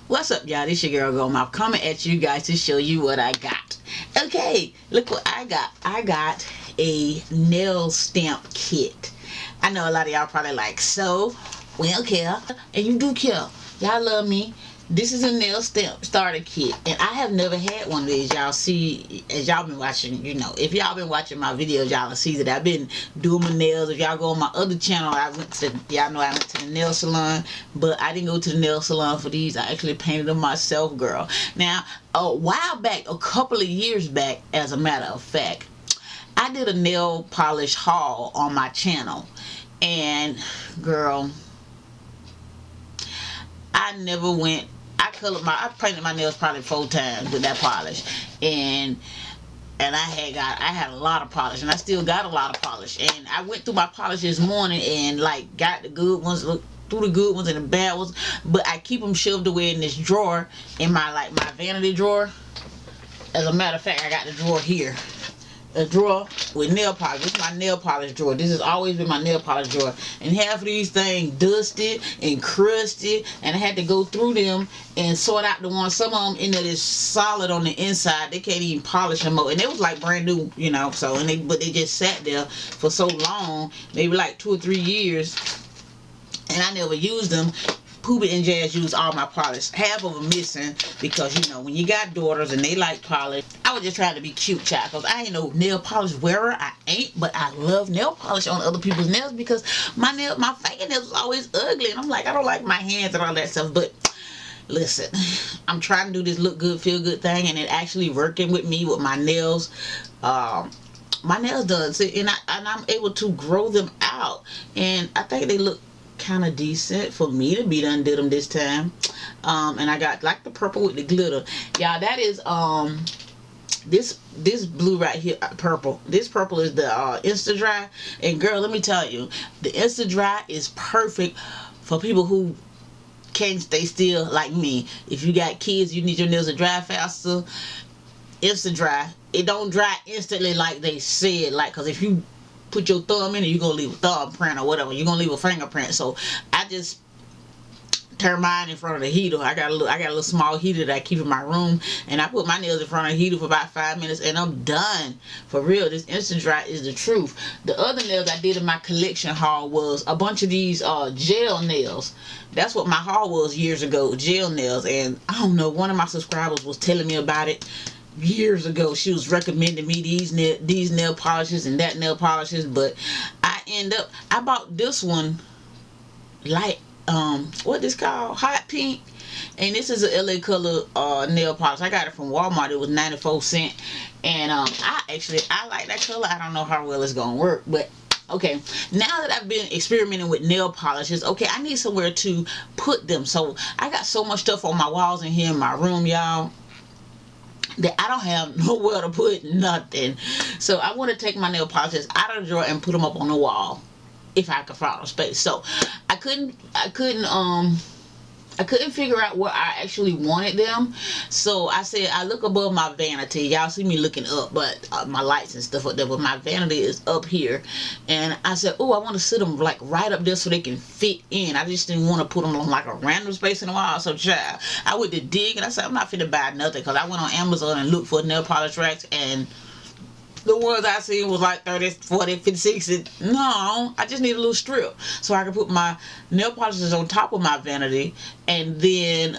What's up, y'all? This your girl Goldmouth coming at you guys to show you what I got. Okay, look what I got. I got a nail stamp kit. I know a lot of y'all probably like, so we don't care, and you do care. Y'all love me. This is a nail stamp starter kit, and I have never had one of these. Y'all see, as y'all been watching, you know, if y'all been watching my videos, y'all see that I've been doing my nails. If y'all go on my other channel, y'all know I went to the nail salon, but I didn't go to the nail salon for these. I actually painted them myself, girl. Now, a while back, a couple of years back, as a matter of fact, I did a nail polish haul on my channel, and girl, I never went. I painted my nails probably 4 times with that polish, and I had a lot of polish, and I still got a lot of polish. And I went through my polish this morning and like got the good ones, looked through the good ones and the bad ones, but I keep them shoved away in this drawer, in my vanity drawer. As a matter of fact, I got the drawer here. A drawer with nail polish. This is my nail polish drawer. This has always been my nail polish drawer. And half of these things dusted and crusted, and I had to go through them and sort out the ones. Some of them in there is solid on the inside. They can't even polish them up. And they was like brand new, you know. So but they just sat there for so long, maybe like 2 or 3 years, and I never used them. Poobie and Jazz used all my polish. Half of them missing because, you know, when you got daughters and they like polish, I was just trying to be cute, child, because I ain't no nail polish wearer. I ain't, but I love nail polish on other people's nails because my fingernails was always ugly, and I'm like, I don't like my hands and all that stuff. But listen, I'm trying to do this look good, feel good thing, and it actually working with me with my nails. My nails done, and I'm able to grow them out, and I think they look kind of decent for me to be done did them this time. And I got like the purple with the glitter, y'all. That is this blue right here, purple. This purple is the Insta Dry, and girl, let me tell you, the Insta Dry is perfect for people who can't stay still like me. If you got kids, you need your nails to dry faster. Insta Dry, it don't dry instantly like they said, like, because if you put your thumb in it, you're gonna leave a thumbprint or whatever. You're gonna leave a fingerprint. So I just turn mine in front of the heater. I got a little small heater that I keep in my room, and I put my nails in front of the heater for about 5 minutes, and I'm done. For real, this Instant Dry is the truth. The other nails I did in my collection haul was a bunch of these gel nails. That's what my haul was years ago, gel nails. And I don't know, one of my subscribers was telling me about it years ago. She was recommending me these nail polishes and that nail polishes, but I bought this one, like what this called, hot pink, and this is a LA color nail polish. I got it from Walmart. It was 94 cents, and I like that color. I don't know how well it's gonna work, but okay, now that I've been experimenting with nail polishes, okay, I need somewhere to put them. So I got so much stuff on my walls in here in my room, y'all, that I don't have nowhere to put nothing. So I want to take my nail polishes out of the drawer and put them up on the wall if I could find a space. So I couldn't figure out where I actually wanted them. So I said I look above my vanity. Y'all see me looking up, but my lights and stuff up there, but my vanity is up here. And I said, oh, I want to sit them like right up there so they can fit in. I just didn't want to put them on like a random space in the wall. So child, I went to dig, and I said, I'm not finna buy nothing, because I went on Amazon and looked for nail polish racks, and the ones I seen was like 30, 40, 50, 60. No, I just need a little strip so I can put my nail polishes on top of my vanity, and then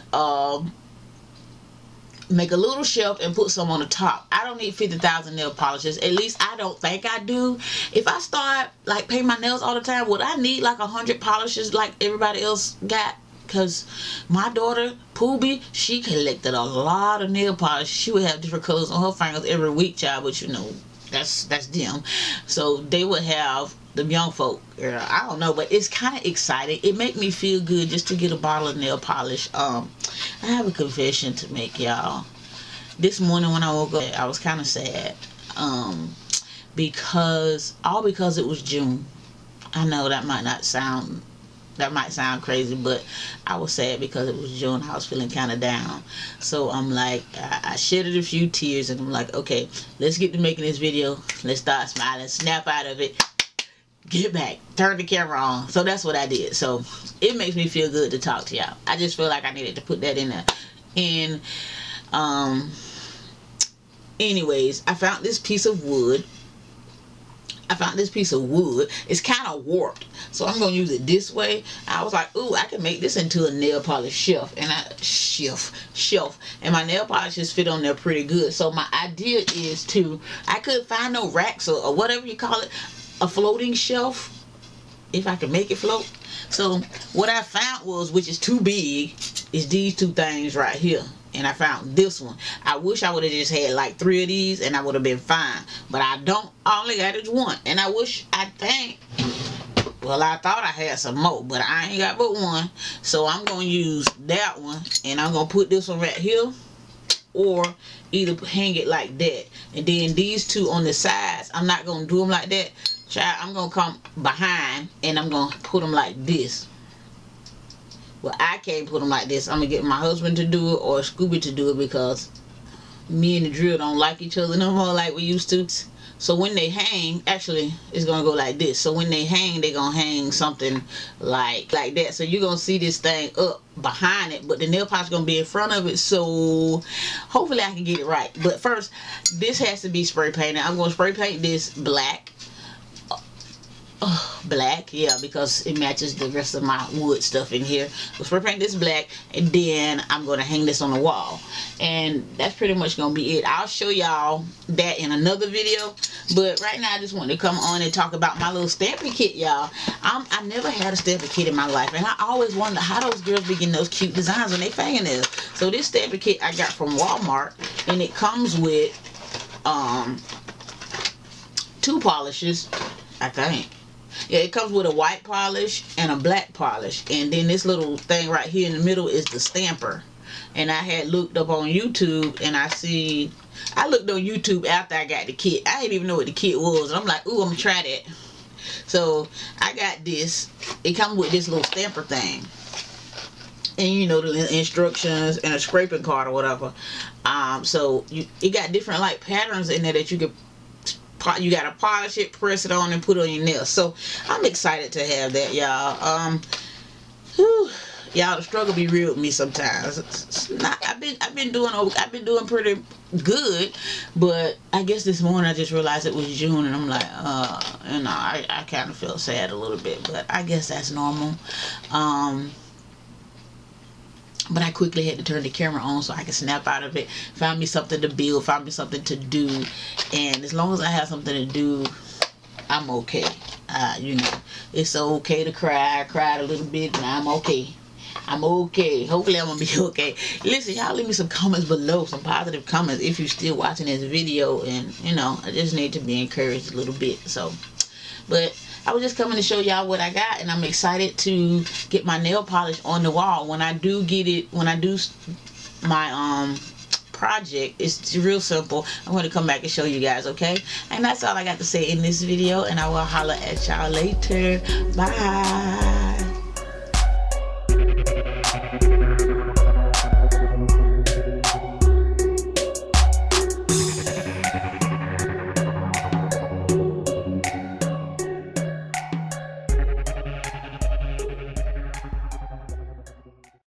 make a little shelf and put some on the top. I don't need 50,000 nail polishes. At least I don't think I do. If I start like painting my nails all the time, would I need like 100 polishes like everybody else got? Because my daughter, Poobie, she collected a lot of nail polish. She would have different colors on her fingers every week, child, but you know, that's them. So they would have the young folk. I don't know, but it's kind of exciting. It make me feel good just to get a bottle of nail polish. I have a confession to make, y'all. This morning when I woke up, I was kind of sad. Because it was June. I know that might sound crazy, but I was sad because it was June. I was feeling kind of down. So I'm like, I shedded a few tears, and I'm like, okay, let's get to making this video. Let's start smiling, snap out of it, get back, turn the camera on. So that's what I did. So it makes me feel good to talk to y'all. I just feel like I needed to put that in there. And anyways, I found this piece of wood. It's kind of warped, so I'm gonna use it this way. I was like, ooh, I can make this into a nail polish shelf, and and my nail polishes fit on there pretty good. So my idea is I could find no racks or whatever you call it, a floating shelf, if I can make it float. So what I found was, which is too big, is these two things right here. And I found this one. I wish I would have just had like 3 of these and I would have been fine. But I don't. I only got it one. And I thought I had some more, but I ain't got but one. So I'm going to use that one. And I'm going to put this one right here. Or either hang it like that. And then these two on the sides, I'm not going to do them like that. Child, I'm going to come behind and I'm going to put them like this. Well, I can't put them like this. I'm going to get my husband to do it or Scooby to do it, because me and the drill don't like each other no more like we used to. So when they hang, actually, it's going to go like this. So when they hang, they're going to hang something like that. So you're going to see this thing up behind it, but the nail polish is going to be in front of it. So hopefully I can get it right. But first, this has to be spray painted. I'm going to spray paint this black. Black, yeah, because it matches the rest of my wood stuff in here. We'll spray paint this black, and then I'm going to hang this on the wall, and that's pretty much going to be it. I'll show y'all that in another video, but right now I just wanted to come on and talk about my little stamping kit, y'all. I never had a stamping kit in my life, and I always wondered how those girls be getting those cute designs on their fingernails. So this stamping kit I got from Walmart, and it comes with 2 polishes, I think. Yeah, it comes with a white polish and a black polish. And then this little thing right here in the middle is the stamper. And I had looked up on YouTube, and I looked on YouTube after I got the kit. I didn't even know what the kit was. And I'm like, ooh, I'm going to try that. So I got this. It comes with this little stamper thing. And you know, the instructions and a scraping card or whatever. So it got different like patterns in there that you could. You gotta polish it, press it on, and put it on your nails. So I'm excited to have that, y'all. Y'all, the struggle be real with me sometimes. I've been doing pretty good, but I guess this morning I just realized it was June, and I'm like, you know, I kind of felt sad a little bit, but I guess that's normal. But I quickly had to turn the camera on so I could snap out of it. Found me something to build. Found me something to do. And as long as I have something to do, I'm okay. You know, it's okay to cry. I cried a little bit, and I'm okay. I'm okay. Hopefully I'm going to be okay. Listen, y'all leave me some comments below. Some positive comments if you're still watching this video. And, you know, I just need to be encouraged a little bit. So, but I was just coming to show y'all what I got, and I'm excited to get my nail polish on the wall. When I do get it, when I do my project, it's real simple. I'm going to come back and show you guys, okay? And that's all I got to say in this video, and I will holler at y'all later. Bye.